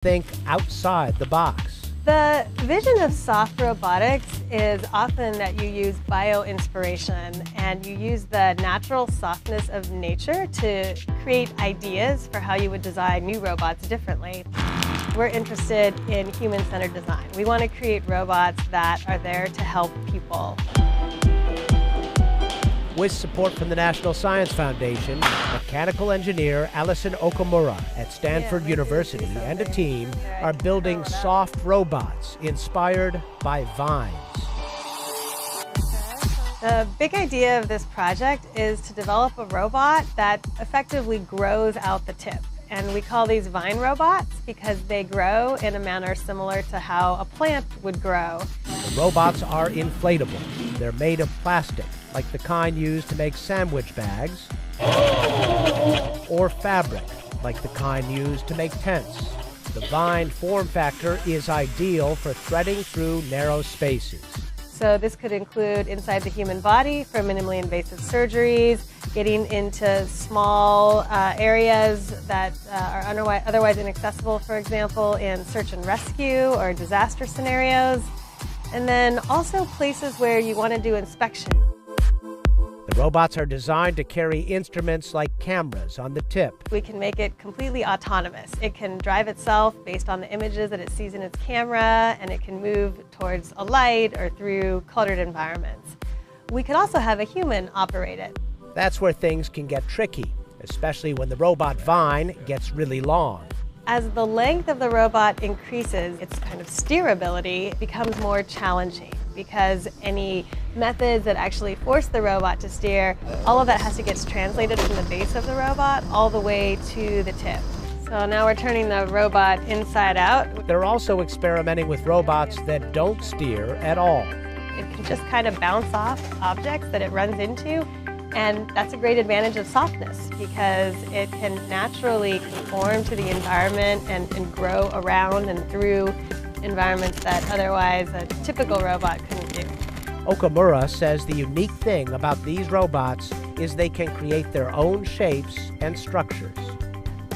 think outside the box. The vision of soft robotics is often that you use bio-inspiration and you use the natural softness of nature to create ideas for how you would design new robots differently. We're interested in human-centered design. We want to create robots that are there to help people. With support from the National Science Foundation, mechanical engineer Allison Okamura at Stanford University and a team are building soft robots inspired by vines. The big idea of this project is to develop a robot that effectively grows out the tip. And we call these vine robots because they grow in a manner similar to how a plant would grow. The robots are inflatable. They're made of plastic, like the kind used to make sandwich bags, or fabric, like the kind used to make tents. The vine form factor is ideal for threading through narrow spaces. So this could include inside the human body for minimally invasive surgeries, getting into small areas that are otherwise inaccessible, for example, in search and rescue or disaster scenarios, and then also places where you want to do inspection. The robots are designed to carry instruments like cameras on the tip. We can make it completely autonomous. It can drive itself based on the images that it sees in its camera, and it can move towards a light or through cluttered environments. We could also have a human operate it. That's where things can get tricky, especially when the robot vine gets really long. As the length of the robot increases, its kind of steerability becomes more challenging because any methods that actually force the robot to steer, all of that has to get translated from the base of the robot all the way to the tip. So now we're turning the robot inside out. They're also experimenting with robots that don't steer at all. It can just kind of bounce off objects that it runs into. And that's a great advantage of softness because it can naturally conform to the environment and grow around and through environments that otherwise a typical robot couldn't do. Okamura says the unique thing about these robots is they can create their own shapes and structures.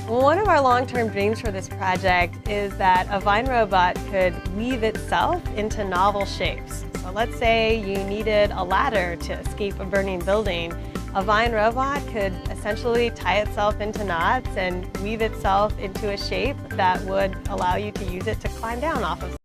One of our long-term dreams for this project is that a vine robot could weave itself into novel shapes. So let's say you needed a ladder to escape a burning building. A vine robot could essentially tie itself into knots and weave itself into a shape that would allow you to use it to climb down off of.